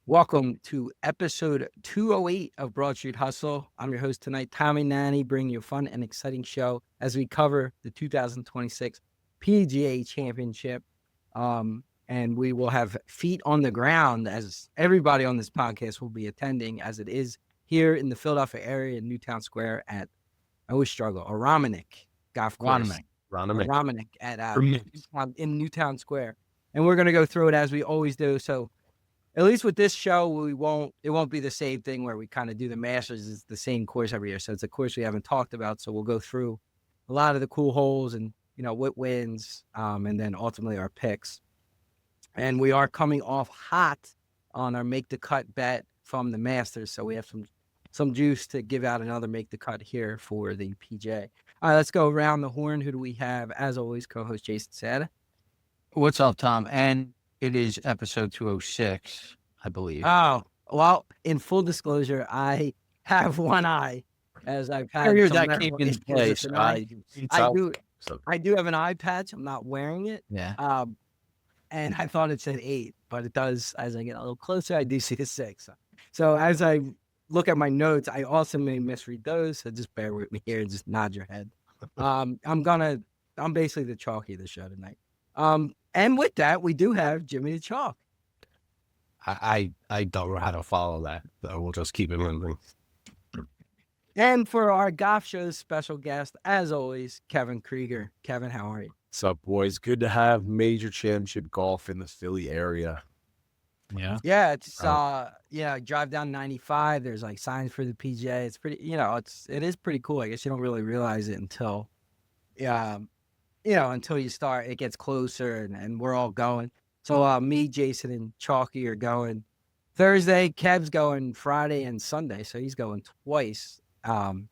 Welcome to episode 208 of Broad Street Hustle. I'm your host tonight, Tommy Nanny, bringing you a fun and exciting show as we cover the 2026 PGA Championship. And we will have feet on the ground as everybody on this podcast will be attending, as it is here in the Philadelphia area in Newtown Square at, I always struggle, Aronimink Golf Course. Aronimink at in Newtown Square. And we're going to go through it as we always do. So at least with this show, it won't be the same thing where we kind of do the Masters. It's the same course every year. So it's a course we haven't talked about. So we'll go through a lot of the cool holes and, what wins, and then ultimately our picks. And we are coming off hot on our make the cut bet from the Masters. So we have some juice to give out another make the cut here for the PGA. All right, let's go around the horn. Who do we have? As always, co-host Jason Sada. What's up, Tom? And it is episode 206, I believe. Oh, well, in full disclosure, I have one eye, as I've had that came in place. I do have an eye patch. I'm not wearing it. Yeah. And I thought it said 8, but it does. As I get a little closer, I do see the 6. So as I look at my notes, I also may misread those. So just bear with me here and just nod your head. I'm basically the chalky of the show tonight. And with that, we do have Jimmy the Chalk. I don't know how to follow that, so we'll just keep it moving. And for our golf show's special guest, as always, Kevin Krieger. Kevin, how are you? What's up, boys? Good to have major championship golf in the Philly area. Yeah. Yeah, it's drive down 95. There's like signs for the PGA. It's pretty, it is pretty cool. I guess you don't really realize it until until you start, it gets closer and we're all going. So me, Jason, and Chalky are going Thursday. Kev's going Friday and Sunday. So he's going twice to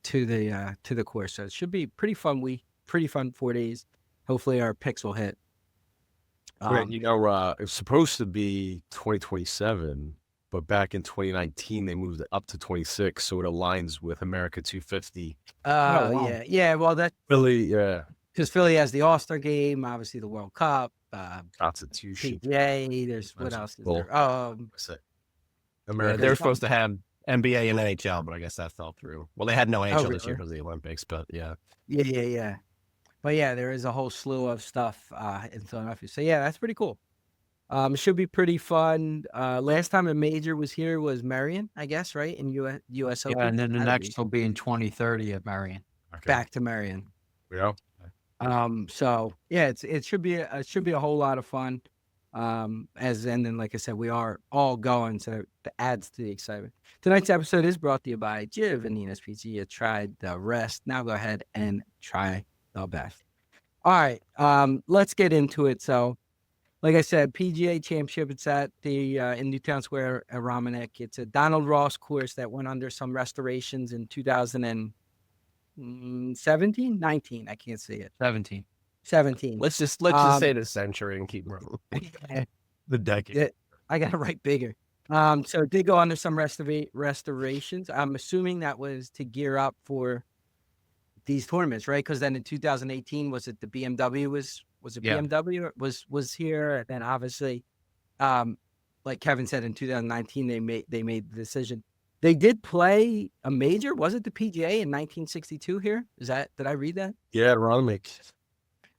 the course. So it should be pretty fun week, pretty fun 4 days. Hopefully our picks will hit. It was supposed to be 2027, but back in 2019, they moved it up to 26. So it aligns with America 250. Wow. Yeah. Well, that Philly, yeah. Because Philly has the All-Star game, obviously the World Cup, Constitution. PGA. There's what else is there? America. They were supposed to have NBA and NHL, but I guess that fell through. Well, they had no NHL this year because of the Olympics, but yeah. Yeah. But yeah, there is a whole slew of stuff in Philadelphia. So yeah, that's pretty cool. It should be pretty fun. Last time a major was here was Marion, I guess, right? In US Open. Yeah, and then the next will be in 2030 at Marion. Okay. Back to Marion. Yeah. So yeah, it should be a whole lot of fun. And then like I said, we are all going, so that adds to the excitement. Tonight's episode is brought to you by Giovannina's Pizza. You tried the rest. Now go ahead and try the best. All right, let's get into it. So, like I said, PGA Championship. It's at the in Newtown Square, Aronimink. It's a Donald Ross course that went under some restorations in 2017, 19. I can't see it. 17. Let's just say the century and keep rolling. The decade. I got to write bigger. So it did go under some restorations. I'm assuming that was to gear up for these tournaments, right? Because then in 2018, was it the BMW was it BMW was here? And then obviously, like Kevin said, in 2019, they made the decision. They did play a major. Was it the PGA in 1962 here? Did I read that? Yeah, Aronimink.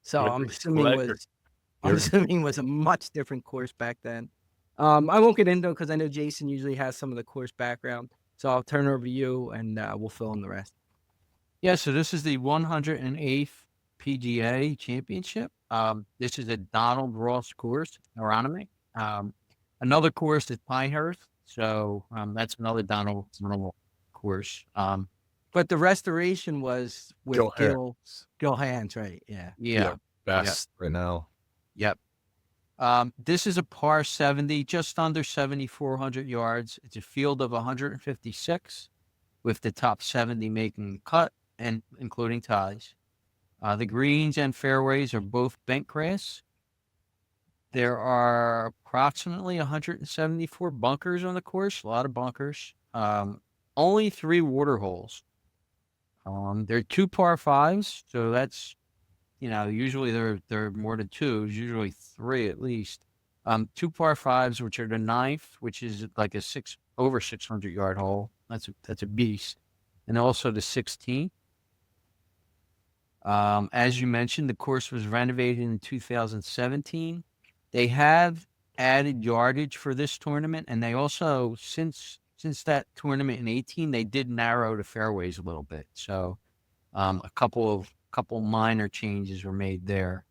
So I'm assuming it was a much different course back then. I won't get into it because I know Jason usually has some of the course background. So I'll turn it over to you and we'll fill in the rest. Yeah, so this is the 108th PGA Championship. This is a Donald Ross course, Aronimink. Another course is Pinehurst. So that's another Donald course. But the restoration was with Gil Hands, right? Yeah. Best right now. Yep. This is a par 70, just under 7,400 yards. It's a field of 156 with the top 70 making the cut and including ties. The greens and fairways are both bent grass. There are approximately 174 bunkers on the course, a lot of bunkers. Only 3 water holes. There are 2 par 5s, so that's, usually there are more than 2, usually 3 at least. Two par fives, which are the ninth, which is like a over 600-yard hole. That's a beast. And also the 16th. As you mentioned, the course was renovated in 2017. They have added yardage for this tournament, and they also, since that tournament in 18, they did narrow the fairways a little bit. So a couple minor changes were made there.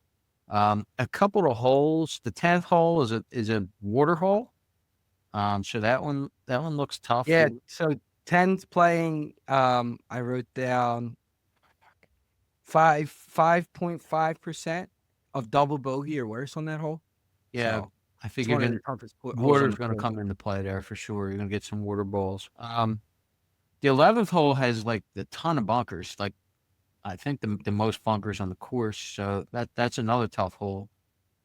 A couple of holes. The 10th hole is a water hole. So that one looks tough. Yeah. So 10's playing. I wrote down 5.5% of double bogey or worse on that hole. Yeah, So I it's figure one of the toughest holes on water's the going to course. come into play there for sure. You're going to get some water balls. The 11th hole has like a ton of bunkers. Like I think the most bunkers on the course. So that's another tough hole.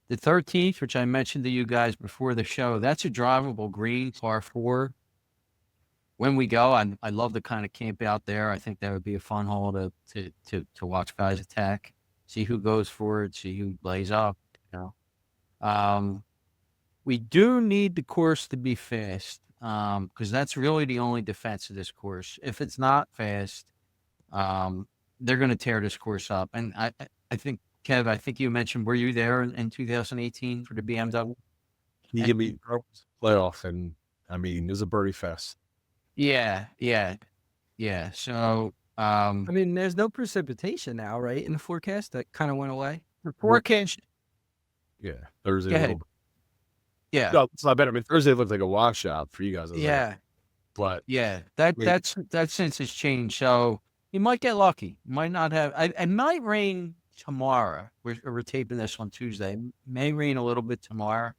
The 13th, which I mentioned to you guys before the show, that's a drivable green, par 4. When we go, I love to kind of camp out there. I think that would be a fun hole to watch guys attack, see who goes for it, see who lays up. You know, we do need the course to be fast, because that's really the only defense of this course. If it's not fast, they're going to tear this course up. And I think, Kev, I think you mentioned, were you there in 2018 for the BMW? He gave me playoff, and I mean, it was a birdie fest. Yeah. So, I mean, there's no precipitation now, right? In the forecast, that kind of went away. the forecast, Yeah, Thursday. Go a ahead. little bit. yeah, No, it's not better. I mean, Thursday looked like a washout for you guys. I was like, Yeah. but that's since it's changed. So you might get lucky. Might not have. It might rain tomorrow. We're taping this on Tuesday. May rain a little bit tomorrow,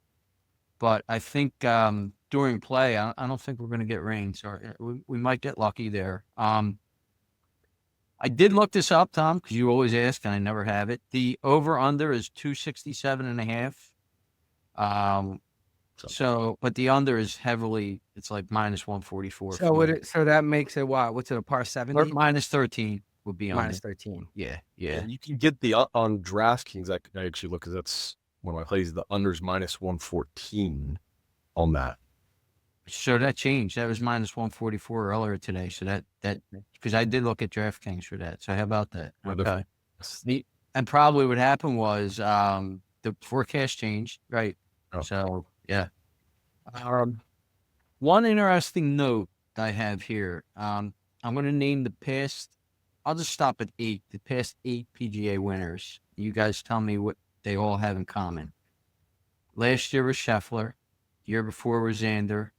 but I think during play, I don't think we're going to get rain. So we might get lucky there. I did look this up, Tom, because you always ask, and I never have it. The over/under is 267.5. So, but the under is heavily, it's like minus 144. So that makes it what? What's it, a par 70? Minus 13 would be Minus under. 13. Yeah. and you can get the on DraftKings. I actually look, because that's one of my plays. The under's minus 114 on that. So that changed. That was minus 144 earlier today. So that because I did look at DraftKings for that. So how about that? Okay. And probably what happened was the forecast changed, right? Oh. So yeah. One interesting note I have here. I'm going to name the past. I'll just stop at 8. The past 8 PGA winners. You guys tell me what they all have in common. Last year was Scheffler. Year before was Xander.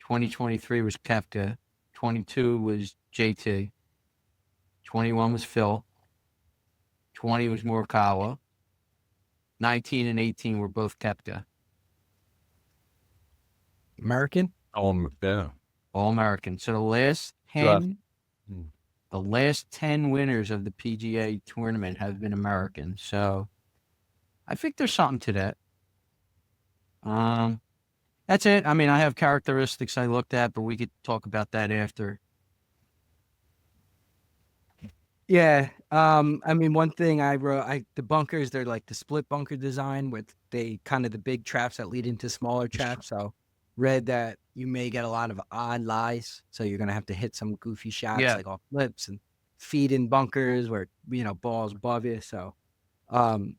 2023 was Koepka. 22 was JT. 21 was Phil. 20 was Morikawa. 19 and 18 were both Koepka. American? Yeah. All American. So the last 10 winners of the PGA tournament have been American. So I think there's something to that. That's it. I mean, I have characteristics I looked at, but we could talk about that after. Yeah. I mean, one thing I wrote, the bunkers, they're like the split bunker design with the big traps that lead into smaller traps. So read that you may get a lot of odd lies. So you're going to have to hit some goofy shots, like off flips and feed in bunkers where, balls above you. So, and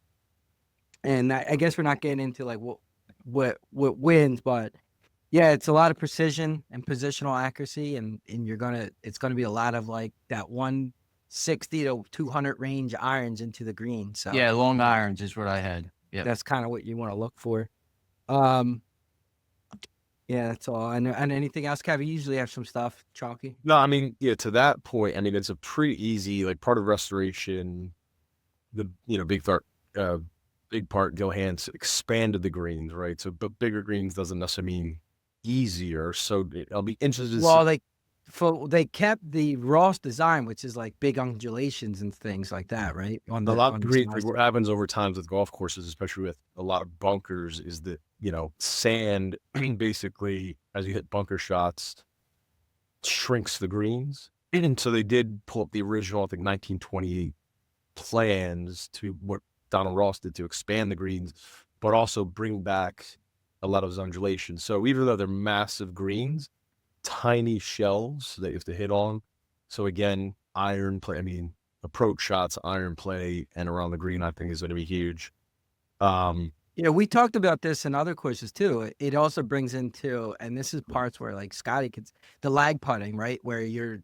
I guess we're not getting into like what wins, but yeah, it's a lot of precision and positional accuracy, and it's gonna be a lot of like that 160 to 200 range irons into the green. So yeah, long irons is what I had. Yeah, that's kind of what you want to look for. Yeah, that's all. And anything else, Kev? You usually have some stuff, chalky. No, I mean, yeah, to that point, I mean, it's a pretty easy, like, part of restoration. The big part, Johannes expanded the greens, right? So, but bigger greens doesn't necessarily mean easier. So I'll be interested. Well, they kept the Ross design, which is like big undulations and things like that, right? On a lot of greens, sides. what happens over times with golf courses, especially with a lot of bunkers, is that sand basically, as you hit bunker shots, shrinks the greens. And so they did pull up the original, I think, 1928 plans to what Donald Ross did to expand the greens, but also bring back a lot of those undulations. So even though they're massive greens, tiny shells that you have to hit on. So again, iron play, I mean, approach shots, iron play, and around the green, I think is going to be huge. We talked about this in other courses too. It also brings into, and this is parts where like Scotty could, the lag putting, right? Where you're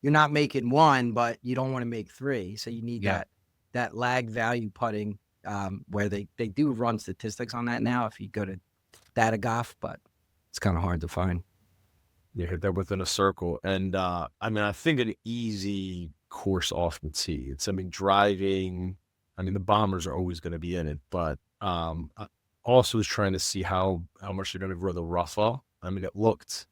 not making one, but you don't want to make three. So you need that lag value putting, where they do run statistics on that now if you go to Data Golf, but it's kind of hard to find. You hit that within a circle. And I mean, I think an easy course off the tee. It's, I mean, driving, I mean, the bombers are always going to be in it, but I also was trying to see how much they're going to grow the rough off. I mean, it looked,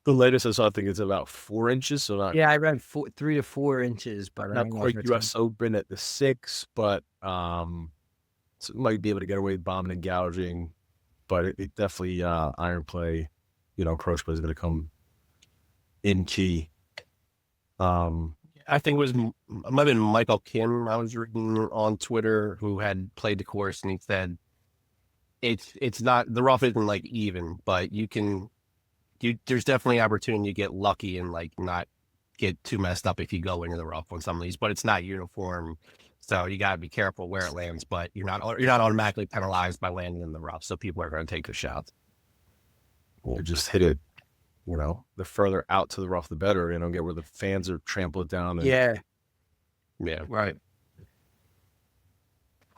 the latest I saw, I think it's about 4 inches. So not, I read 3 to 4 inches, but not quite US Open at the 6, but so it might be able to get away with bombing and gouging, but it definitely iron play, approach play is going to come in key. I think it might have been Michael Kim I was reading on Twitter, who had played the course, and he said it's not, the rough isn't like even, but there's definitely opportunity to get lucky and like not get too messed up if you go into the rough on some of these, but it's not uniform. So you got to be careful where it lands, but you're not automatically penalized by landing in the rough. So people are going to take the shots. Or just hit it, the further out to the rough, the better, get where the fans are trample it down. And, Yeah, Right.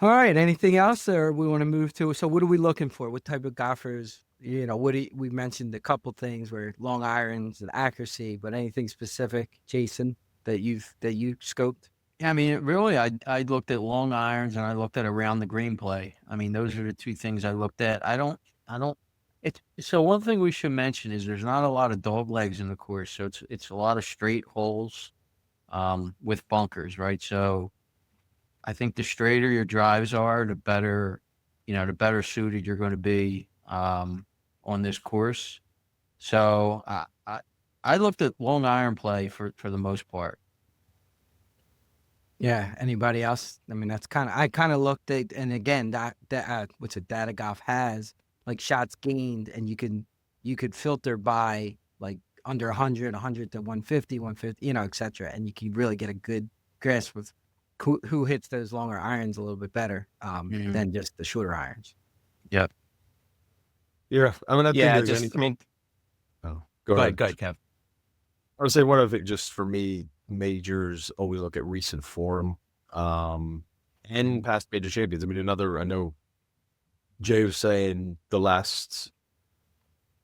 all right. Anything else, or we want to move to? So, what are we looking for? What type of golfers? We mentioned a couple things where long irons and accuracy, but anything specific, Jason, that you scoped? Yeah, I mean, really, I looked at long irons and I looked at around the green play. I mean, those are the two things I looked at. So one thing we should mention is there's not a lot of dog legs in the course, so it's a lot of straight holes, with bunkers, right? So I think the straighter your drives are, the better suited you're going to be on this course. So I looked at long iron play for the most part. Yeah. Anybody else? I mean, I kind of looked at, and again, what's it? Data Golf has like shots gained, and you could filter by like under 100 to 150, et cetera. And you can really get a good grasp of who hits those longer irons a little bit better than just the shorter irons. Yep. Yeah. I mean, go ahead. Go ahead, Kev. I would say one of it, just for me, majors always look at recent form and past major champions. I mean, I know Jay was saying the last,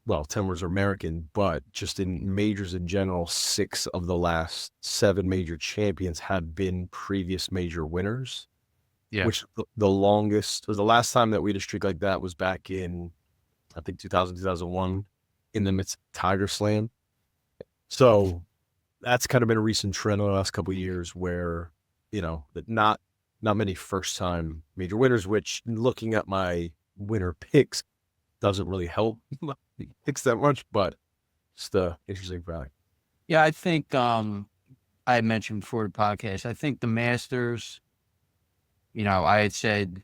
10 was American, but just in majors in general, 6 of the last 7 major champions have been previous major winners. Yeah. Which the longest was, the last time that we had a streak like that was back in, I think 2000, 2001 in the midst of Tiger Slam. So that's kind of been a recent trend in the last couple of years where, that not many first time major winners, which looking at my winner picks doesn't really help picks that much, but it's the interesting fact. Yeah, I think I had mentioned before the podcast, I think the Masters, I had said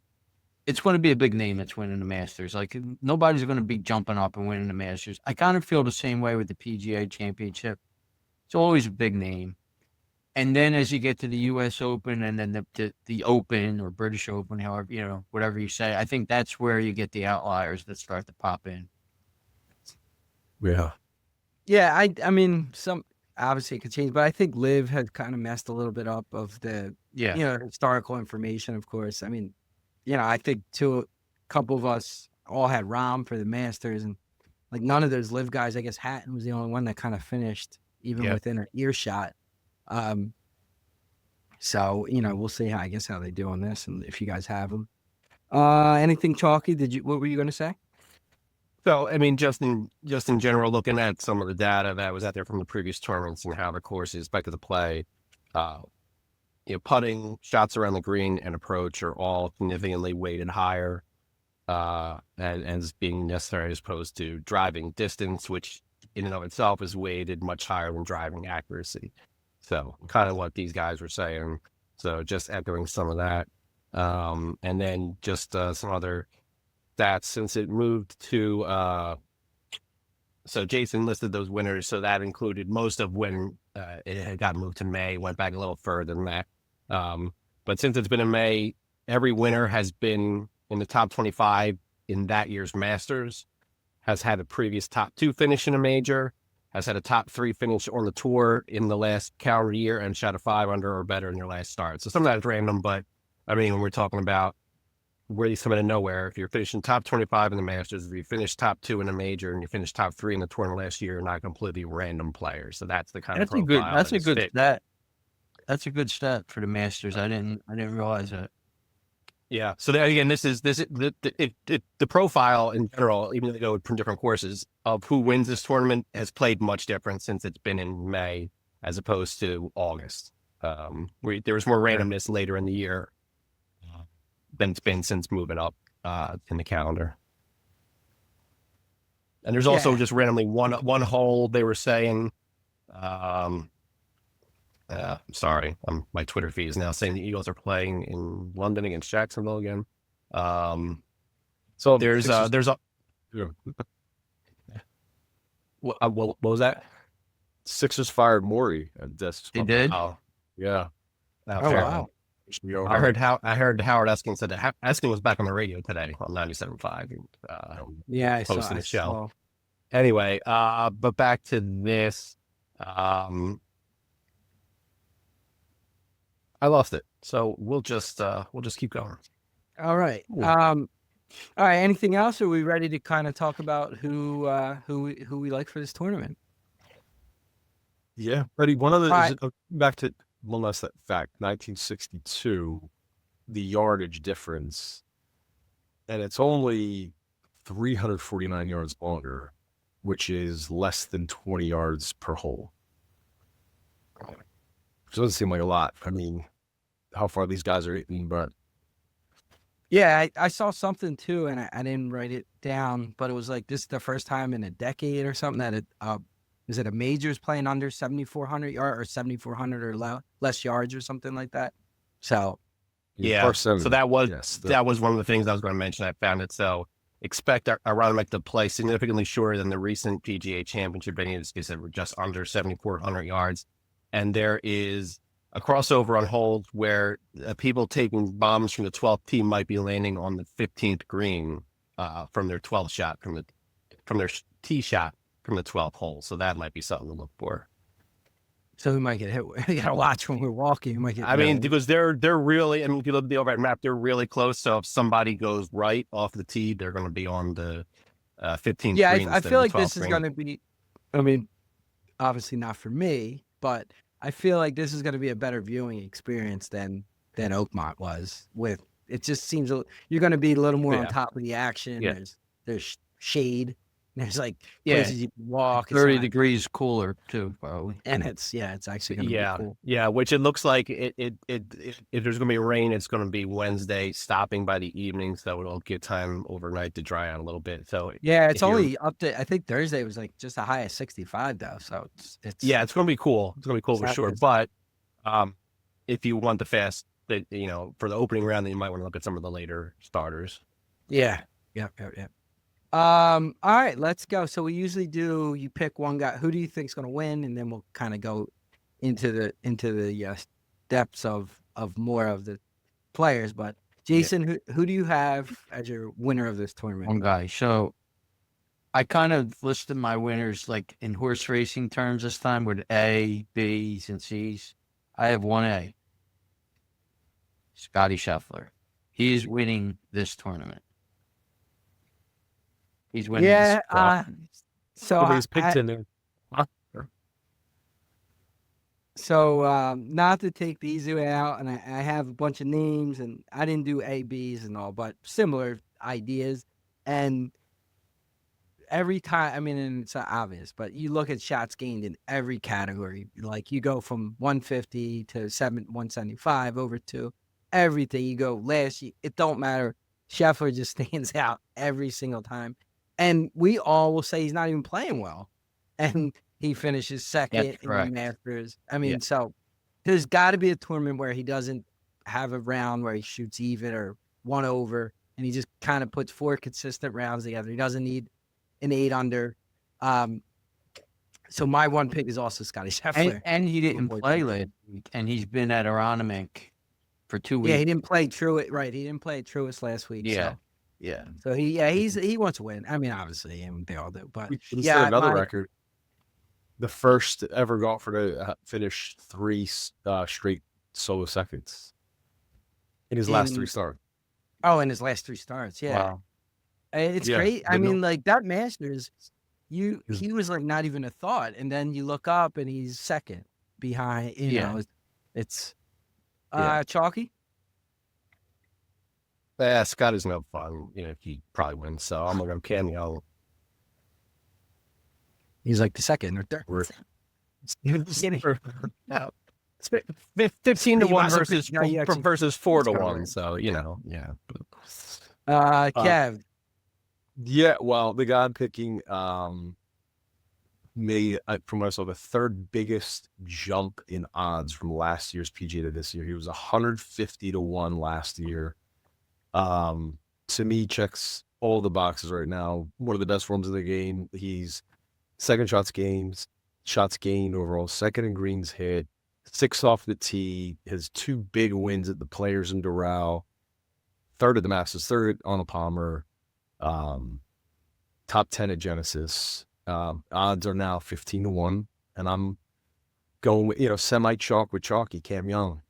it's going to be a big name that's winning the Masters. Like, nobody's going to be jumping up and winning the Masters. I kind of feel the same way with the PGA Championship. It's always a big name. And then as you get to the U.S. Open and then the Open or British Open, however, whatever you say, I think that's where you get the outliers that start to pop in. Yeah. Yeah, I mean, some obviously it could change, but I think Liv had kind of messed a little bit up of the historical information, of course. I mean, I think a couple of us all had Rahm for the Masters, and like none of those Liv guys, I guess Hatton was the only one that kind of finished even within an earshot. So, we'll see how they do on this, and if you guys have them. Anything chalky? What were you going to say? So, I mean, just in general, looking at some of the data that was out there from the previous tournaments and how the course is expected to play, putting, shots around the green, and approach are all significantly weighted higher as being necessary as opposed to driving distance, which in and of itself is weighted much higher than driving accuracy. So kind of what these guys were saying. So just echoing some of that. And then just some other stats since it moved to. So Jason listed those winners. So that included most of when it had got moved to May, went back a little further than that. But since it's been in May, every winner has been in the top 25 in that year's Masters, has had a previous top 2 finish in a major, has had a top 3 finish on the tour in the last calendar year, and shot a 5 under or better in their last start. So some of that is random, but I mean, when we're talking about where these come out of nowhere, if you're finishing top 25 in the Masters, if you finish top 2 in a major, and you finish top 3 in the tournament last year, you're not a completely random player. So that's the kind of profile. That's a good fit. stat. That's a good stat for the Masters. I didn't realize that. Yeah. So there, again, this is the profile in general, even though they go from different courses, of who wins this tournament has played much different since it's been in May as opposed to August. There was more randomness later in the year than it's been since moving up in the calendar. And there's also just randomly one hole they were saying. Sorry, my Twitter feed is now saying the Eagles are playing in London against Jacksonville again. So there's a what was that? Sixers fired Morey. They did? Oh, Yeah. oh wow. I heard Howard Eskin said that Eskin was back on the radio today on 97.5. Yeah, I Posting the show. saw. Anyway, but back to this. I lost it, so we'll just keep going. All right. Ooh. All right. Anything else? Or are we ready to kind of talk about who we like for this tournament? Yeah. Ready? One of the All right. back to one last fact. 1962, the yardage difference, and it's only 349 yards longer, which is less than 20 yards per hole. Which doesn't seem like a lot. I mean, how far these guys are hitting, but Yeah, I saw something too, and I didn't write it down, but it was like this is the first time in a decade or something that it is it a majors playing under 7,400 yards or 7,400 or less yards or something like that. So Yeah. first seven. So that was Yes, that was one of the things I was going to mention. I found it. So expect Aronimink to play significantly shorter than the recent PGA Championship venues because they were just under 7,400 yards. And there is a crossover on holes where people taking bombs from the 12th tee might be landing on the 15th green from their 12th shot from their tee shot from the 12th hole. So that might be something to look for. we might get hit. You gotta watch when we're walking. You might get. I mean, because they're really. I mean, if you look at the overhead map, they're really close. So if somebody goes right off the tee, they're going to be on the 15th. Yeah, green I instead feel of like the this 12th is green. going to be. I mean, obviously not for me, but I feel like this is going to be a better viewing experience than Oakmont was. With it, just seems you're going to be a little more on Yeah. top of the action. Yeah. There's shade. There's like Yeah. places you can walk. It's 30 not- degrees cooler too, probably. and it's actually going to Yeah, be cool. yeah. Which it looks like if there's going to be rain, it's going to be Wednesday, stopping by the evening, so it'll get time overnight to dry out a little bit. So Yeah, it's if you're- only up to I think Thursday was like just a high of 65 though. So it's yeah, it's going to be cool. It's going to be cool for It's- sure. But if you want the fast, that for the opening round, then you might want to look at some of the later starters. Yeah. All right, let's go. So we usually do. You pick one guy. Who do you think's going to win, and then we'll kind of go into the depths of more of the players. But Jason, who do you have as your winner of this tournament? One guy. So I kind of listed my winners like in horse racing terms this time with A, B's, and C's. I have 1A. Scotty Scheffler. He's winning this tournament. He's winning Yeah. this tournament. So he's picked in there. not to take the easy way out, and I have a bunch of names, and I didn't do A, B's, and all, but similar ideas. And every time, I mean, and it's obvious, but you look at shots gained in every category. Like you go from 150 to 175 over to everything. You go last year, it don't matter. Scheffler just stands out every single time. And we all will say he's not even playing well. And he finishes second That's in the correct. Masters. I mean, Yeah. so there's got to be a tournament where he doesn't have a round where he shoots even or one over, and he just kind of puts 4 consistent rounds together. He doesn't need an 8 under. So my one pick is also Scotty Scheffler. And he didn't play last week, and he's been at Aronimink for 2 weeks. Yeah, he didn't play Truett. Right, he didn't play at Truist last week. Yeah. So. Yeah. So he wants to win. I mean, obviously, him they all do. But yeah, another record. The first ever golfer to finish 3 straight solo seconds in his last 3 starts. Oh, in his last 3 starts, yeah. Wow. It's great. I mean, like that Masters, he was like not even a thought, and then you look up and he's second behind. You know, it's chalky. Yeah, Scott is no fun. You know, he probably wins. So I'm gonna go cameo. He's like the second or third. No. 15 to 1 versus 4 to 1. So, you know, yeah. Kev. Yeah, well, the guy I'm picking made, from what I saw, the 3rd biggest jump in odds from last year's PGA to this year. He was 150 to 1 last year. To me, checks all the boxes right now. One of the best forms of the game. He's second shots gained overall, second in greens hit, 6 off the tee, his 2 big wins at the Players in Doral, 3rd at the Masters, 3rd on the Palmer, top 10 at Genesis. Odds are now 15 to 1, and I'm going with, semi-chalk with chalky. Cam Young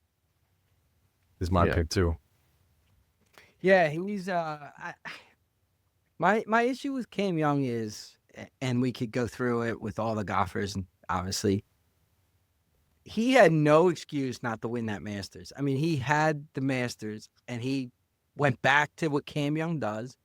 is my pick too. Yeah, he's my issue with Cam Young is, and we could go through it with all the golfers, and obviously he had no excuse not to win that Masters. I mean, he had the Masters, and he went back to what Cam Young does,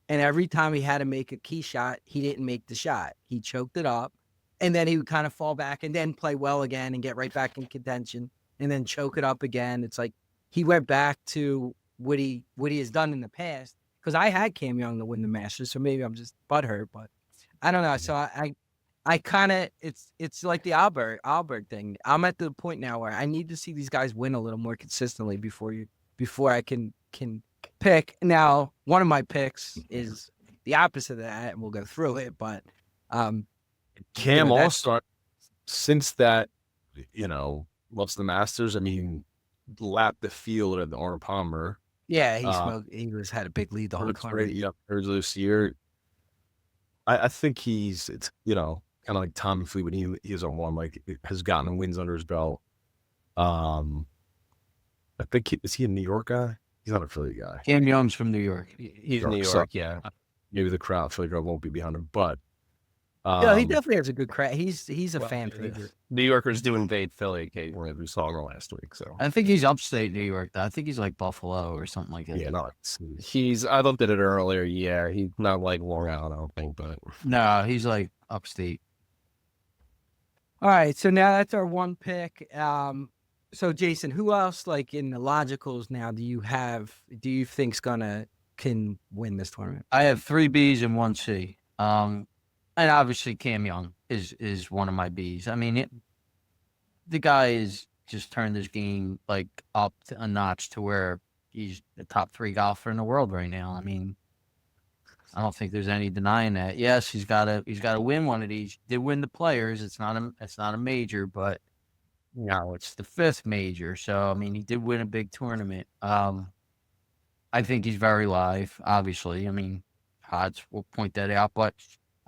and every time he had to make a key shot, he didn't make the shot. He choked it up, and then he would kind of fall back and then play well again and get right back in contention and then choke it up again. It's like he went back to what he has done in the past, because I had Cam Young to win the Masters, so maybe I'm just butthurt, but I don't know. So I kind of, it's like the Alberg thing. I'm at the point now where I need to see these guys win a little more consistently before I can pick. Now, one of my picks is the opposite of that, and we'll go through it. But Cam also, since that, lost the Masters. I mean, lapped the field at the Arnold Palmer. Yeah, he had a big lead the whole tournament. Yeah, earlier this year. I think it's kind of like Tommy Fleetwood. He is on one, like, has gotten wins under his belt. I think is he a New York guy? He's not a Philly guy. Cam Young's from New York. He's New York, yeah. Maybe the Philly crowd won't be behind him, but yeah, he definitely has a good crowd. He's a fan favorite. New Yorkers do invade Philly occasionally. We saw him last week. So I think he's upstate New York, though. I think he's like Buffalo or something like that. Yeah, not. I looked at it earlier. Yeah, he's not like Long Island, I don't think, but no, he's like upstate. All right, so now that's our one pick. So Jason, who else, like in the logicals now, do you think's can win this tournament? I have 3 Bs and 1 C. And obviously Cam Young is one of my Bs. I mean, the guy is just turned his game like up to a notch to where he's the top 3 golfer in the world right now. I mean, I don't think there's any denying that. Yes, he's got to win one of these. He did win the Players. It's not a major, but no, it's the 5th major. So I mean, he did win a big tournament. I think he's very live. Obviously, I mean, odds will point that out, but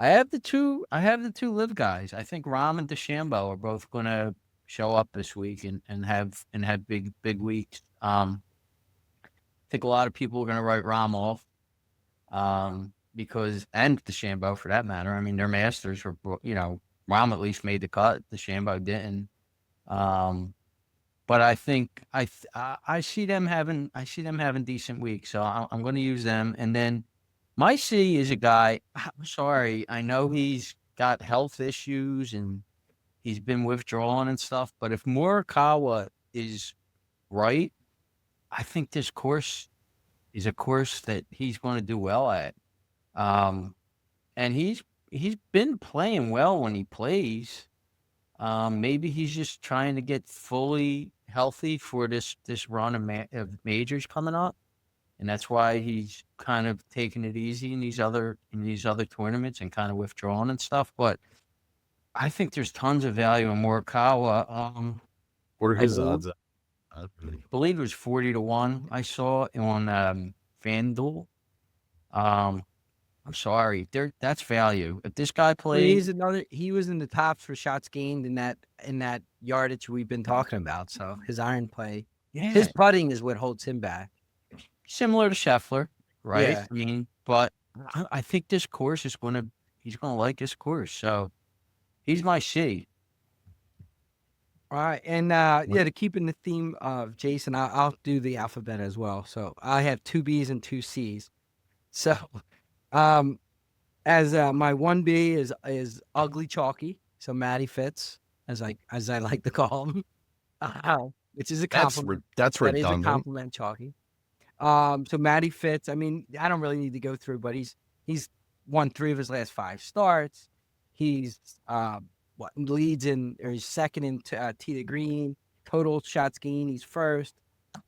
I have the two live guys. I think Rahm and DeChambeau are both going to show up this week and have big weeks. I think a lot of people are going to write Rahm off, because, and DeChambeau for that matter. I mean, their Masters were, Rahm at least made the cut. DeChambeau didn't. But I think I see them having decent weeks. So I'm going to use them, and then. My C is a guy, I'm sorry, I know he's got health issues and he's been withdrawn and stuff, but if Morikawa is right, I think this course is a course that he's going to do well at. And he's been playing well when he plays. Maybe he's just trying to get fully healthy for this run of majors coming up, and that's why he's kind of taking it easy in these other tournaments and kind of withdrawing and stuff. But I think there's tons of value in Morikawa. What are I his believe- odds? I believe it was 40-1. I saw on FanDuel. I'm sorry, that's value. If this guy Well, plays, he was in the tops for shots gained in that yardage we've been talking about. So his iron play, his putting is what holds him back. similar to Scheffler, right? Yeah. I mean, but I think this course he's gonna like this course. So he's my C. All right, and to keep in the theme of Jason, I'll do the alphabet as well. So I have 2 B's and 2 C's. So, as my 1B is ugly chalky. So Matty Fitz, as I like to call him, which is a compliment. That's That is a redundant. compliment, chalky. So Matty Fitz. I mean, I don't really need to go through, but he's won 3 of his last 5 starts. He's leads in, or he's second in tee to green, total shots gained. He's first.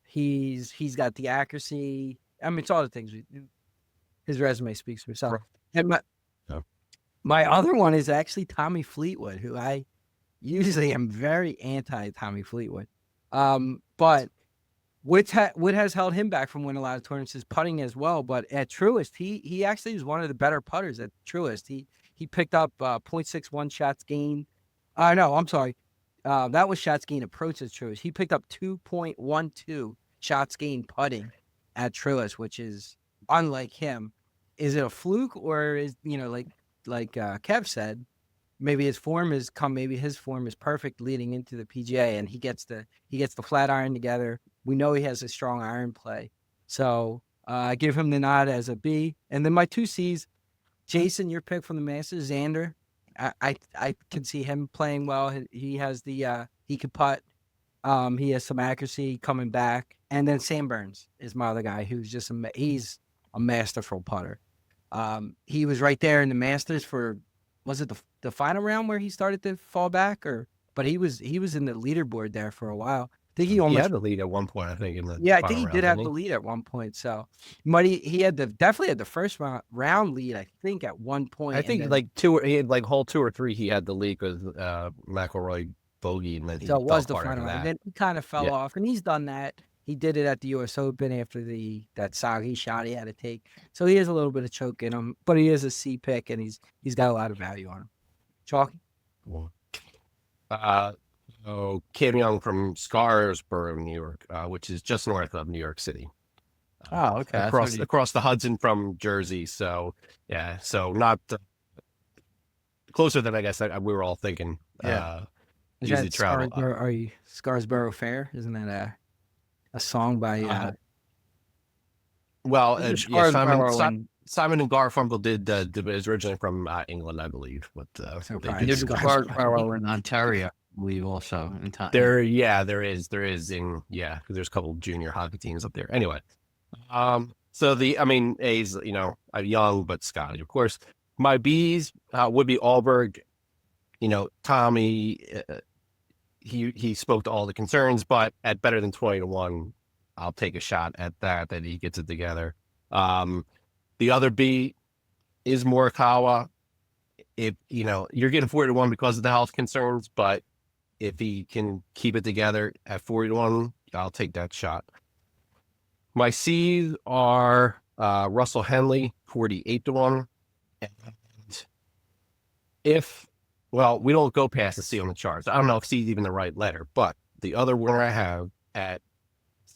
He's got the accuracy. I mean, it's all the things. His resume speaks for itself. And my other one is actually Tommy Fleetwood, who I usually am very anti Tommy Fleetwood. But what has held him back from winning a lot of tournaments is putting as well. But at Truist, he actually was one of the better putters at Truist. He picked up 0.61 shots gained. No, I'm sorry. That was shots gained approach at Truist. He picked up 2.12 shots gained putting at Truist, which is unlike him. Is it a fluke, or is, like Kev said, maybe his form is perfect leading into the PGA, and he gets the flat iron together. We know he has a strong iron play. So I give him the nod as a B. And then my 2 C's, Jason, your pick from the Masters, Xander. I can see him playing well. He has he could putt. He has some accuracy coming back. And then Sam Burns is my other guy, who's just he's a masterful putter. He was right there in the Masters for, was it the final round where he started to fall back, but he was in the leaderboard there for a while. I think he had the lead at one point, I think. I think he did have the lead at one point. So, but he definitely had the first round lead, I think, at one point. I think he had hole 2 or 3. He had the lead because McIlroy bogeyed, and then so it was the apart final after round. that. Then he kind of fell off, and he's done that. He did it at the U.S. Open after that soggy shot he had to take. So he has a little bit of choke in him, but he is a C pick, and he's got a lot of value on him. Chalky? Kim Young from Scarsboro, New York, which is just north of New York City. Oh, okay. Across the Hudson from Jersey. So, yeah. So not closer than I guess we were all thinking. Yeah. Is easy that travel. Are you Scarsboro Fair? Isn't that a song by Well, Scarsboro Simon and Garfunkel did is originally from England, I believe. But probably There's Scars- Scarsboro in Ontario, I believe, also. there is in because there's a couple of junior hockey teams up there. Anyway, so A's, young but Scotty, of course. My B's would be Allberg. Tommy, he spoke to all the concerns, but at better than 20-1, I'll take a shot at that he gets it together. The other B is Morikawa. If you're getting 40-1 because of the health concerns, but if he can keep it together at 40-1, I'll take that shot. My C's are Russell Henley, 48-1. And we don't go past the C on the charts. I don't know if C is even the right letter, but the other winner I have at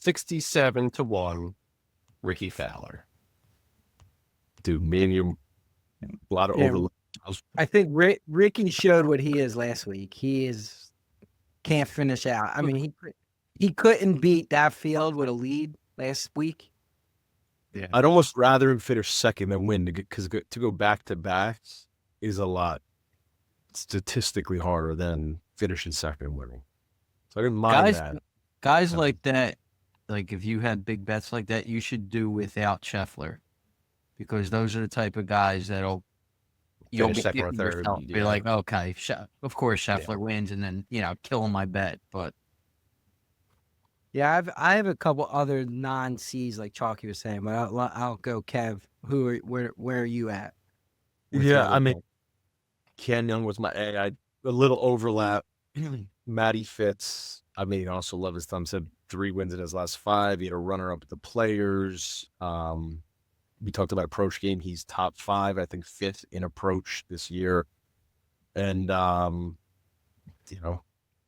67-1, Ricky Fowler. Dude, me and you, a lot of overlook. I think Ricky showed what he is last week. Can't finish out. I mean, he couldn't beat that field with a lead last week. Yeah. I'd almost rather him finish second than win, because to go back to back is a lot statistically harder than finishing second and winning. So I didn't mind that. Guys like that, like if you had big bets like that, you should do without Scheffler, because those are the type of guys that'll you'll Finish be second or third. Be like, okay, of course Scheffler wins, and then kill my bet. But Yeah, I have a couple other non-C's like Chalky was saying, but I'll go Kev. Where are you at? With your Yeah, other I mean, pick? Ken Young was my A. A little overlap. Matty Fitz. I mean, also love his thumb. Said 3 wins in his last 5. He had a runner up at the Players. We talked about approach game. He's top 5, I think 5th in approach this year, and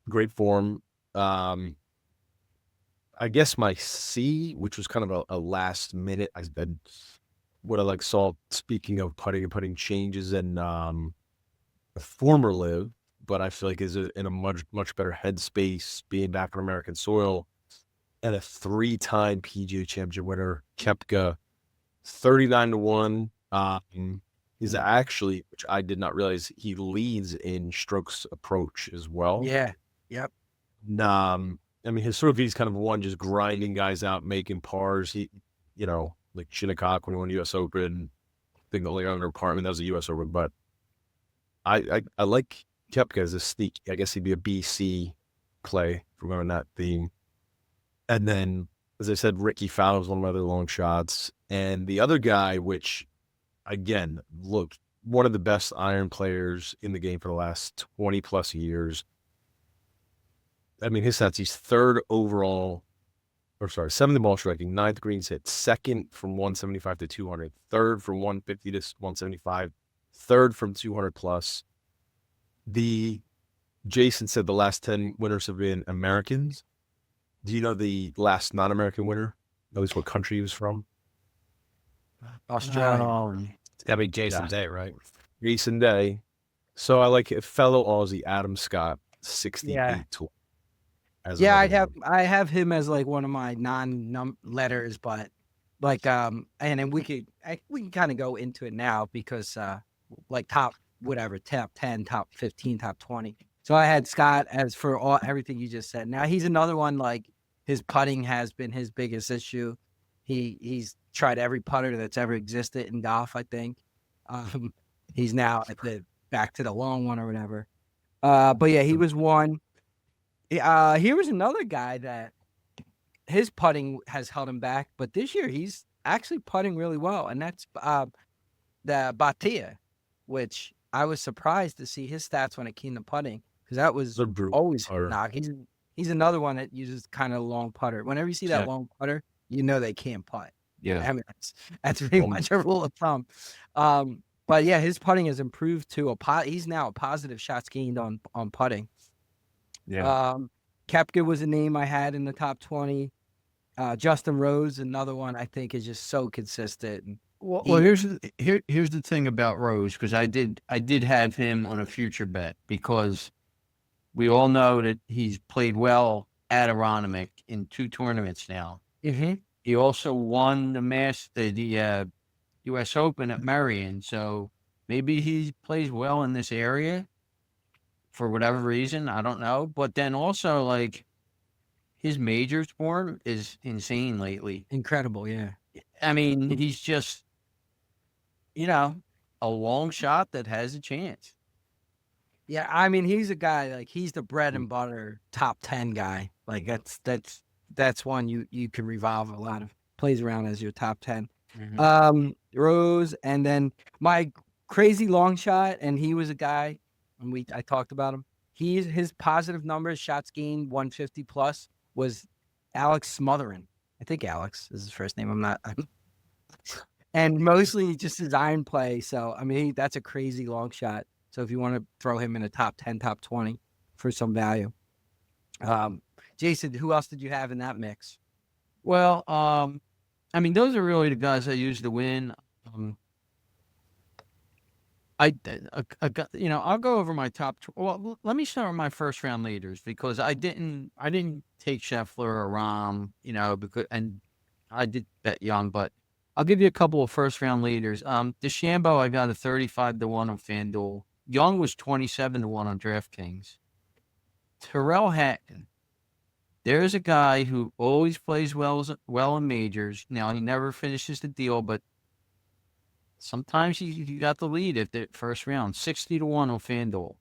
great form. I guess my C, which was kind of a last minute, I said what I like saw. Speaking of putting and putting changes in a former live, but I feel like is in a much better headspace, being back on American soil, and a 3-time PGA Championship winner, Koepka, 39-1. He's actually, which I did not realize, he leads in strokes approach as well. Yeah. Yep. I mean, his sort of, he's kind of one just grinding guys out, making pars. He, like Shinnecock when he won the U.S. Open, I think the only other part, I mean, that was a U.S. Open, but I like Koepka as a sneak. I guess he'd be a BC play if we're going that theme. And then, as I said, Ricky Fowler was one of my other long shots. And the other guy, which, again, looked one of the best iron players in the game for the last 20 plus years. I mean, his stats, he's 3rd overall, 7th ball striking, 9th greens hit, 2nd from 175 to 200, 3rd from 150 to 175, 3rd from 200 plus. Jason said the last 10 winners have been Americans. Do you know the last non-American winner? At least what country he was from? Australia. It's gotta be Jason Day, right? Jason Day. So I like a fellow Aussie, Adam Scott, 68 Yeah. to Yeah, I have him as like one of my letters, but like and then we can kind of go into it now because like top 10, top 15, top 20. So I had Scott as for everything you just said. Now he's another one, like his putting has been his biggest issue. He's tried every putter that's ever existed in golf, I think. He's now back to the long one or whatever. But yeah, he was one. Here was another guy that his putting has held him back, but this year he's actually putting really well, and that's the Batia, which I was surprised to see his stats when it came to putting, because that was always knock. He's another one that uses kind of long putter. Whenever you see that long putter, you know they can't putt. Yeah. I mean, that's pretty much a rule of thumb. But yeah, his putting has improved to he's now a positive shots gained on putting. Yeah. Koepka was a name I had in the top 20. Justin Rose, another one I think is just so consistent. Well, here's the thing about Rose, because I did have him on a future bet, because we all know that he's played well at Aronimink in 2 tournaments now. Mm-hmm. He also won the U.S. Open at Marion, so maybe he plays well in this area for whatever reason. I don't know. But then also, like, his majors form is insane lately. Incredible, yeah. I mean, he's just, a long shot that has a chance. Yeah, I mean, he's a guy, like, he's the bread and butter top 10 guy. Like, that's one you can revolve a lot of plays around as your top 10. Mm-hmm. Rose, and then my crazy long shot, and he was a guy, and I talked about him. His positive numbers, shots gained 150 plus, was Alex Smothering. I think Alex is his first name. I'm not. And mostly just his iron play. So, I mean, that's a crazy long shot. So if you want to throw him in a top 10, top 20 for some value. Jason, who else did you have in that mix? Well, I mean, those are really the guys I used to win. I'll go over my top. Well, let me start with my first round leaders, because I didn't take Scheffler or Rahm, and I did bet Young, but I'll give you a couple of first round leaders. DeChambeau, I got a 35-1 on FanDuel. Young was 27-1 on DraftKings. Tyrrell Hatton. There's a guy who always plays well in majors. Now, he never finishes the deal, but sometimes you got the lead at the first round. 60-1 on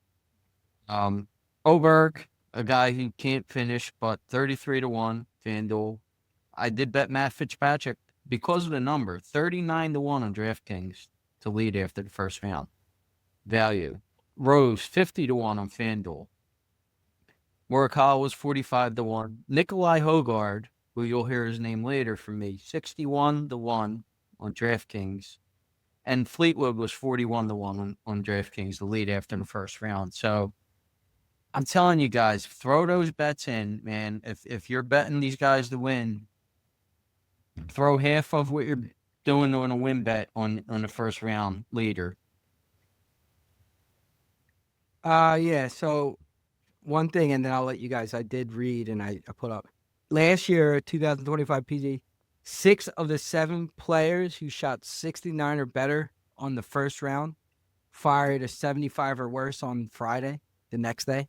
FanDuel. Oberg, a guy who can't finish, but 33-1 FanDuel. I did bet Matt Fitzpatrick because of the number, 39-1 on DraftKings to lead after the first round. Value. Rose, 50-1 on FanDuel. Morikawa was 45-1. Nikolai Hogard, who you'll hear his name later from me, 61-1 on DraftKings. And Fleetwood was 41-1 on DraftKings to lead after the first round. So I'm telling you guys, throw those bets in, man. If you're betting these guys to win, throw half of what you're doing on a win bet on the first round leader. Yeah. So one thing, and then I'll let you guys. I did read and I put up last year, 2025 PGA. 6 of the 7 players who shot 69 or better on the first round fired a 75 or worse on Friday, the next day.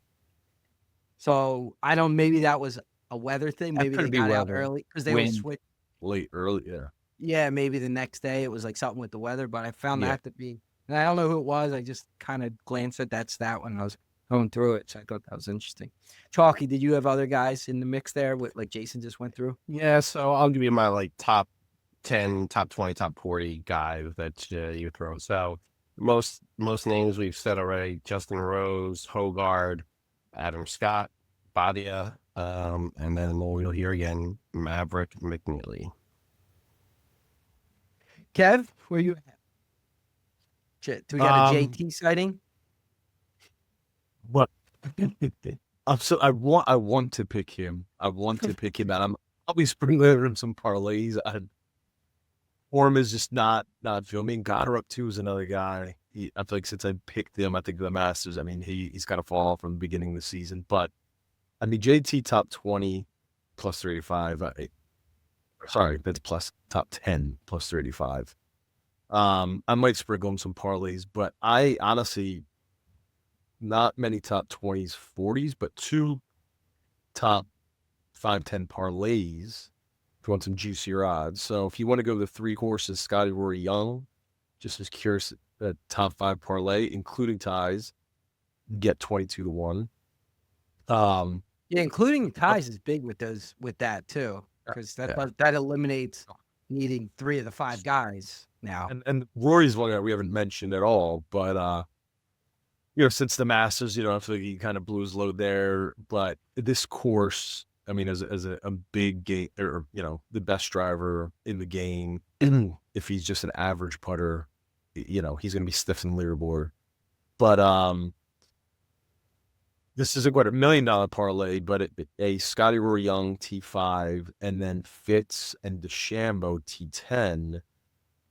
So I don't. Maybe that was a weather thing. That Maybe could they be got out weather. early because they Wind. were switch. Late, early, yeah. Yeah, maybe the next day it was like something with the weather, but I found Yeah. that to be. And I don't know who it was. I just kind of glanced at that stat when I was going through it, so I thought that was interesting. Chalky, did you have other guys in the mix there with like Jason just went through? Yeah, so I'll give you my like top 10, top 20, top 40 guys that you throw. So most names we've said already: Justin Rose, Hogard, Adam Scott, Badia, and then we'll hear again Maverick McNeely. Kev, where you at? Shit, do we got a Um, JT sighting? What? I want to pick him. I want to pick him, and I'm probably sprinkling him some parlays. Form is just not filming. Goddard up too is another guy. I feel like since I picked him, I think the Masters. I mean, he's kind of fallen off from the beginning of the season. But I mean, JT top 20 plus 35. Sorry, that's plus top 10 plus 35. I might sprinkle him some parlays, but I honestly, not many top 20s, 40s, but 2 top 5, 10 parlays if you want some juicier odds. So if you want to go the 3 courses, Scotty, Rory, Young, just as curious, top 5 parlay, including ties, get 22-1. Yeah, including ties is big with that too, because that eliminates needing 3 of the 5 guys now. And Rory's one that we haven't mentioned at all, but since the Masters, I feel like he kind of blew his load there. But this course, I mean, as a big game, or the best driver in the game, if he's just an average putter, he's going to be stiff in the leaderboard. But this is a $1 million parlay, but a Scotty Rory Young T5 and then Fitz and DeChambeau T10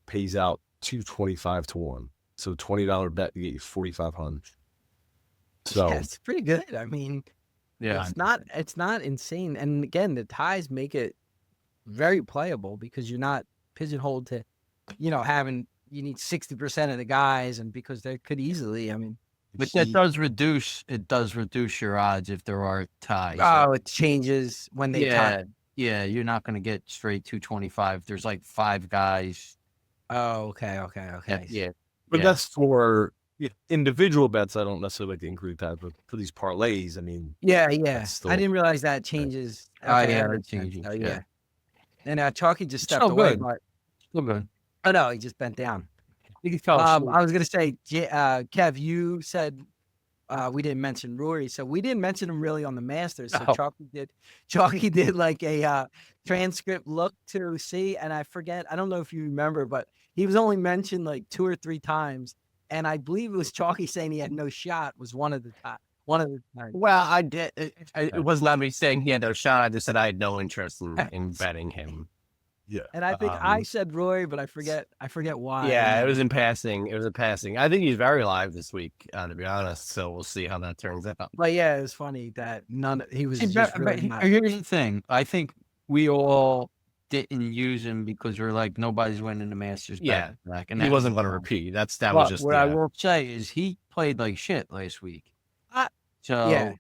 pays out 225-1. So $20 bet to get you 4,500. So yeah, it's pretty good. I mean, Yeah. it's not insane. And again, the ties make it very playable because you're not pigeonholed to, having you need 60% of the guys, and because they could easily, I mean. But that does reduce your odds if there are ties. Oh, it changes when they tie. Yeah, you're not going to get straight 225. There's like 5 guys. Oh, okay. Yeah. But that's for individual bets. I don't necessarily like to include that, but for these parlays, I mean, Yeah. still- I didn't realize that changes. Oh, Okay, yeah, that it makes sense. changes, Oh, yeah. And Chalky just stepped still away. good. But, Still good. oh, no, he just bent down. You can tell. I was going to say, Kev, you said we didn't mention Rory, so we didn't mention him really on the Masters. So No. Chalky did like a transcript look to see, and I forget, I don't know if you remember, but he was only mentioned like 2 or 3 times, and I believe it was Chalky saying he had no shot was one of the times. Well, I did. It was not me saying he had no shot. I just said I had no interest in betting him. yeah. And I think I said Rory, but I forget why. Yeah, it was in passing. I think he's very live this week, to be honest. So we'll see how that turns out. But yeah, it was funny that he was Hey, just but really not. here's the thing. I think we all didn't use him because we're like, nobody's winning the Masters. Yeah, back. And He that wasn't was going to wrong. repeat. That But was just. what I will say is he played like shit last week. So Yeah.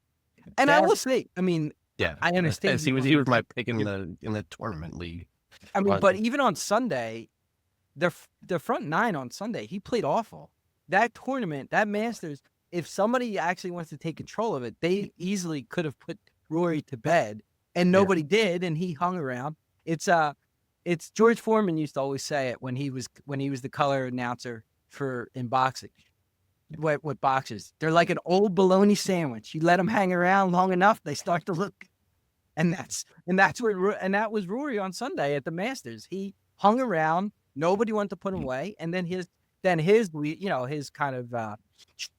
And I will say, I mean, Yeah, I understand. Yes, he was my pick in the tournament league. I mean, But- but even on Sunday, the front 9 on Sunday, he played awful. That tournament, that Masters, if somebody actually wants to take control of it, they easily could have put Rory to bed, and nobody did, and he hung around. It's George Foreman used to always say it when he was the color announcer in boxing. What boxers? They're like an old bologna sandwich. You let them hang around long enough, they start to look, and that was Rory on Sunday at the Masters. He hung around. Nobody wanted to put him away, and then his kind of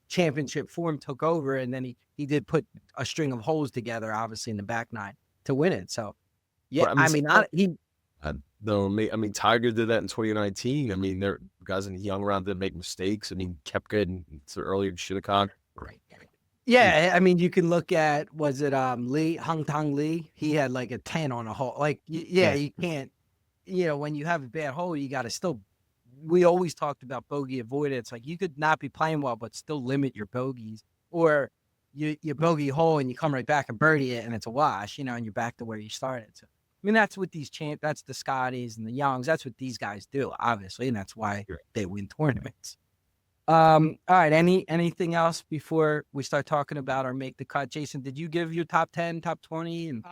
championship form took over, and then he did put a string of holes together, obviously in the back nine to win it. So yeah, Tiger did that in 2019. I mean, there guys in the young round did make mistakes. I mean, Koepka and earlier should have caught. Right. Yeah, I mean, you can look at, was it Hung Tang Lee? He had like a 10 on a hole. Like, you can't, when you have a bad hole, you got to still. We always talked about bogey avoidance. Like, you could not be playing well, but still limit your bogeys, or you bogey hole and you come right back and birdie it and it's a wash, and you're back to where you started. So, I mean, that's what that's the Scotties and the Youngs. That's what these guys do, obviously, and that's why they win tournaments. All right. Anything else before we start talking about our make the cut? Jason, did you give your top 10, top 20? And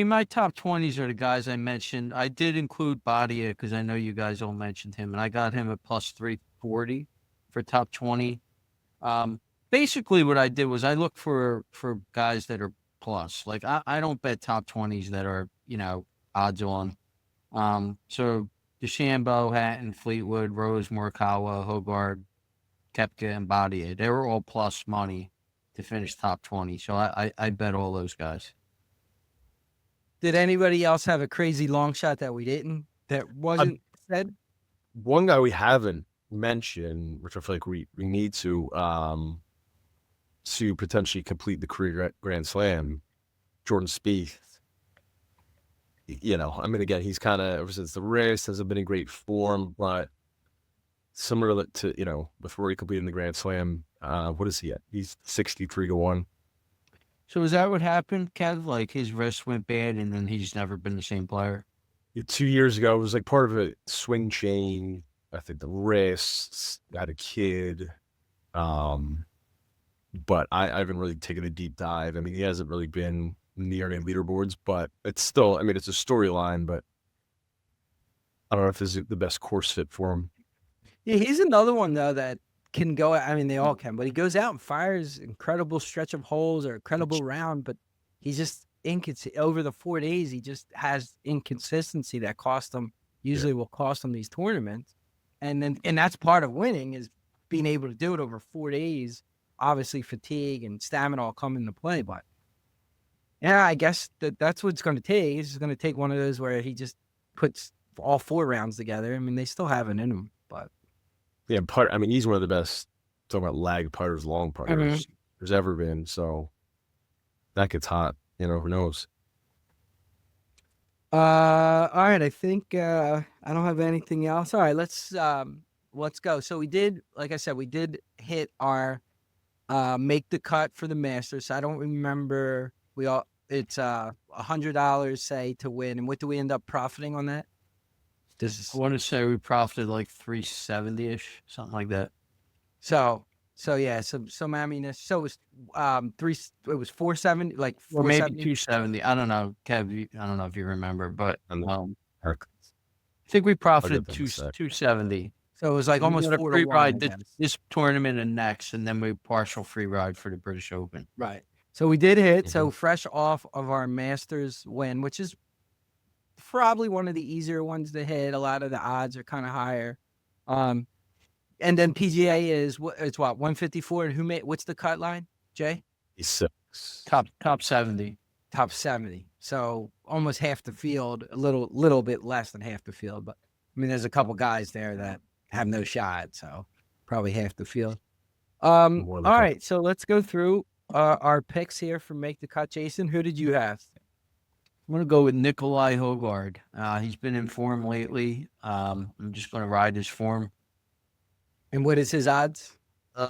my top 20s are the guys I mentioned. I did include Badia because I know you guys all mentioned him, and I got him at plus 340 for top 20. Basically what I did was I looked for guys that are plus. Like, I don't bet top 20s that are, odds on. So DeChambeau, Hatton, Fleetwood, Rose, Morikawa, Hogard, Koepka, and Badia, they were all plus money to finish top 20. So I bet all those guys. Did anybody else have a crazy long shot that we didn't, that wasn't said? One guy we haven't mentioned, which I feel like we need to potentially complete the career Grand Slam, Jordan Spieth. Again, he's kind of, ever since the race, hasn't been in great form, but similar to, before he completed the Grand Slam, what is he at? He's 63-1. So is that what happened, Kev? Like, his wrist went bad and then he's never been the same player? 2 years ago, it was like part of a swing chain. I think the wrists, had a kid. But I haven't really taken a deep dive. I mean, he hasn't really been near any leaderboards, but it's still, it's a storyline, but I don't know if this is the best course fit for him. Yeah, he's another one, though, that can go. I mean, they all can, but he goes out and fires incredible stretch of holes or incredible round, but he's just inconsistent. Over the 4 days, he just has inconsistency that will cost him these tournaments. And that's part of winning, is being able to do it over 4 days. Obviously, fatigue and stamina all come into play, but yeah, I guess that's what it's going to take. It's going to take one of those where he just puts all 4 rounds together. I mean, they still have it in him, but yeah, he's one of the best, talking about lag putters, long putters there's ever been. So that gets hot, who knows? All right. I think I don't have anything else. All right, let's go. So we did, like I said, we did hit our make the cut for the Masters. I don't remember. It's $100, say, to win. And what do we end up profiting on that? I want to say we profited like 370-ish, something like that. So yeah, so it was it was 470, like 470, or maybe 270. I don't know, Kev. I don't know if you remember, but I think we profited 270. So it was like almost a 4 free to 1, ride this tournament and next, and then we partial free ride for the British Open. Right. So we did hit. So fresh off of our Masters win, which is probably one of the easier ones to hit. A lot of the odds are kind of higher. And then PGA is it's 154. And what's the cut line, Jay? He's 6. Top 70. Top 70. So almost half the field, a little bit less than half the field. But I mean, there's a couple guys there that have no shot, so probably half the field. All right, so let's go through our picks here for Make the Cut. Jason, who did you have? I'm going to go with Nikolai Hogard. He's been in form lately. I'm just going to ride his form. And what is his odds?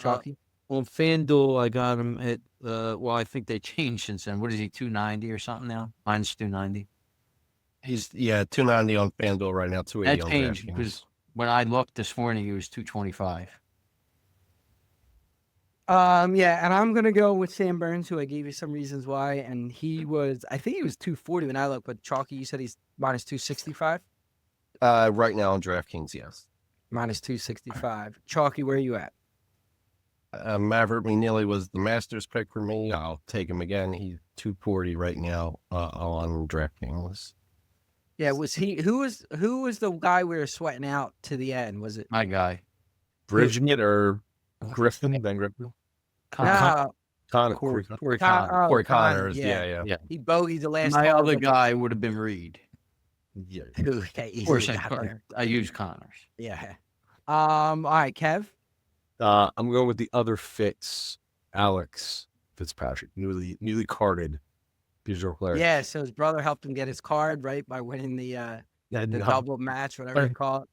Chalky? On FanDuel, I got him at, I think they changed since then. What is he, 290 or something now? Mine's 290. He's, 290 on FanDuel right now, 280 that on changed DraftKings. because when I looked this morning, he was 225. Yeah, and I'm gonna go with Sam Burns, who I gave you some reasons why, and I think he was 240 when I looked, but Chalky, you said he's minus 265. Right now on DraftKings, yes. Minus 265. Chalky, where are you at? Maverick McNeely was the Masters pick for me. I'll take him again. He's 240 right now on DraftKings. Yeah, was he? Who was the guy we were sweating out to the end? Was it? My guy. Bridget or Griffin? Ben Griffin? No, Connor. Corey Corey Connors. Connors. Yeah. Yeah. he bogeyed the last. My hole, other but- guy would have been Reed. Yeah. Who got Of course, easily got there. I use Connors. Yeah. All right, Kev. I'm going with the other Fitz, Alex Fitzpatrick, newly carded PGA player. Yeah, so his brother helped him get his card, right, by winning the double match, whatever you call it.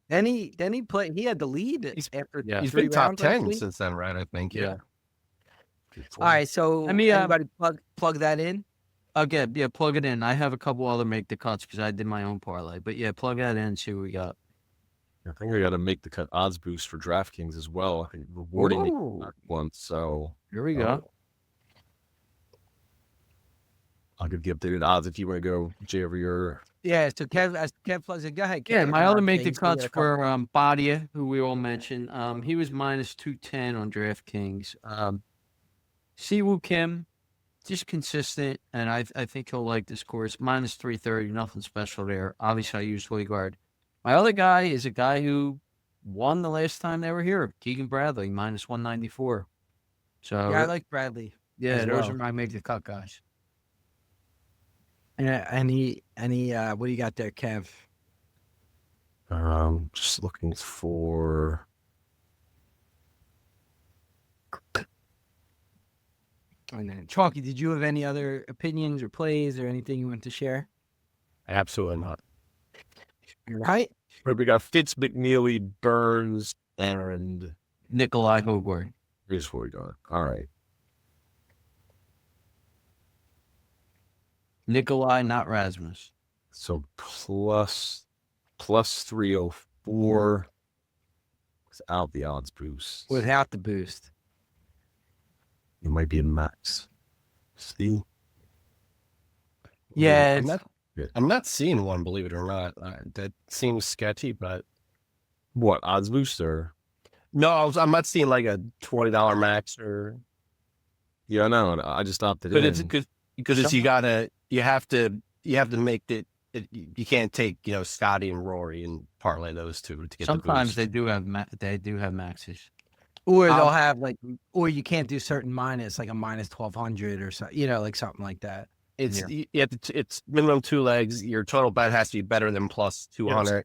Then he played. He had the lead after. Yeah. He's 3 been top rounds, I 10 believe. since then, right? I think. Yeah. All right, so Let me, anybody plug that in. Okay, yeah, plug it in. I have a couple other make the cuts because I did my own parlay. But yeah, plug that in. See what we got. I think I got to make the cut odds boost for DraftKings as well. I think rewarding me Ooh. one. So Here we go. I'll give the updated odds if you want to go, Jay, over your. Yeah, so as Kev plugs it, go ahead. Yeah, Kev. my other make the Things, we got cuts a couple. were Badia, who we all mentioned. He was minus 210 on DraftKings. Siwoo Kim, just consistent, and I think he'll like this course. Minus 330, nothing special there. Obviously, I used Guard. My other guy is a guy who won the last time they were here, Keegan Bradley, minus 194. So Yeah, I like Bradley. yeah, as those well. are my make the cut guys. Yeah, any what do you got there, Kev? Just looking for. And then Chalky, did you have any other opinions or plays or anything you want to share? Absolutely not. Right? Right, we got Fitz, McNeely, Burns, and Nikolai Hogwarts. here's where we going. All right. Nikolai, not Rasmus. So plus 304 without the odds boost. Without the boost. It might be a max. See? Yeah, I'm not seeing one, believe it or not. That seems sketchy, but What, odds boost or? no, I'm not seeing like a $20 max or. Yeah, no, I just opted But in. it's because you have to make it. You can't take Scotty and Rory and parlay those two to get Sometimes the they do have maxes. or they'll have or you can't do certain minus, like a minus 1200 or so, like something like that. It's you have to, it's minimum 2 legs. Your total bet has to be better than plus 200.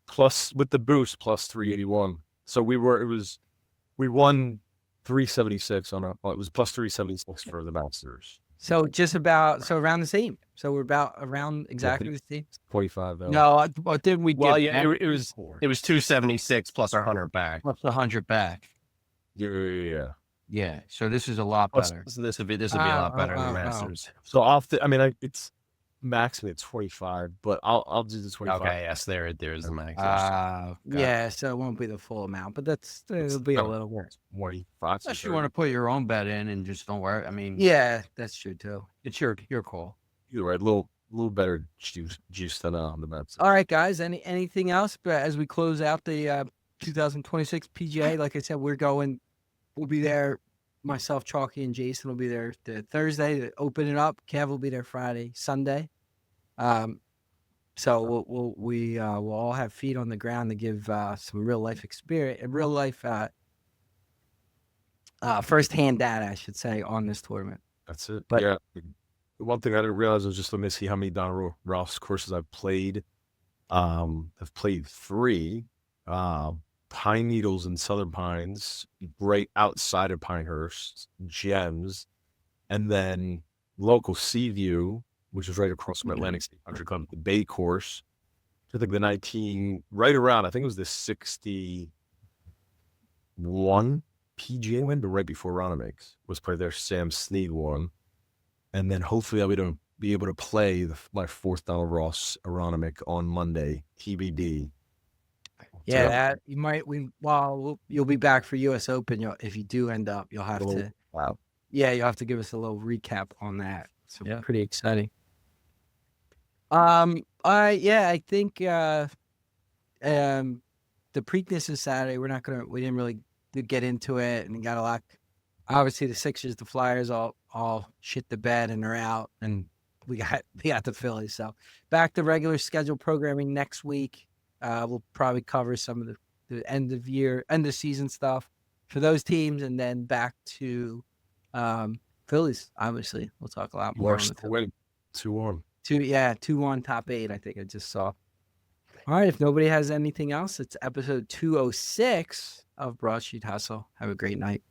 Plus with the boost plus 381. So we won 376 on it was plus 376 for the Masters. So around the same. So we're about around exactly the same. 45 though. No, but didn't we Well, get yeah, it was 276 plus 100 back. plus 100 back? Yeah. Yeah, so this is a lot better. So this would be a lot better than the Masters. So it's maxing at 25, but I'll do the 25. Okay, yes, there's the max. Yeah, so it won't be the full amount, but it'll be a little more. 25. Unless you want to put your own bet in and just don't worry. I mean, Yeah, that's true too. it's your call. You're right, a little better juice than on the Mets. All right, guys. Anything else? But as we close out the 2026 PGA, like I said, we'll be there. Myself, Chalky, and Jason will be there the Thursday to open it up. Kev will be there Friday, Sunday. So we'll all have feet on the ground to give some real life experience, real life firsthand data, I should say, on this tournament. That's it. But- Yeah. The one thing I didn't realize was just let me see how many Don Ross courses I've played. I've played 3. Pine Needles and Southern Pines, right outside of Pinehurst, Gems, and then local Seaview, which is right across from Atlantic State Country Club, the Bay Course. I think the 19, right around, I think it was the 61 PGA win, but right before Aronimink was probably their Sam Snead one. And then hopefully I'll be able to play my 4th Donald Ross Aronimink on Monday, TBD. Yeah, So, that you might. You'll be back for U.S. Open. If you do end up, you'll have to. wow. Yeah, you'll have to give us a little recap on that. So Yeah. pretty exciting. I think the Preakness is Saturday. We didn't really get into it, and we got a lot. Obviously, the Sixers, the Flyers, all shit the bed and they're out, and we got the Phillies. So back to regular scheduled programming next week. We'll probably cover some of the end of season stuff for those teams, and then back to Phillies. Obviously, we'll talk a lot more on the Phillies. Win 2-1. 2-1 top 8. I think I just saw. All right. If nobody has anything else, it's episode 206 of Broadsheet Hustle. Have a great night.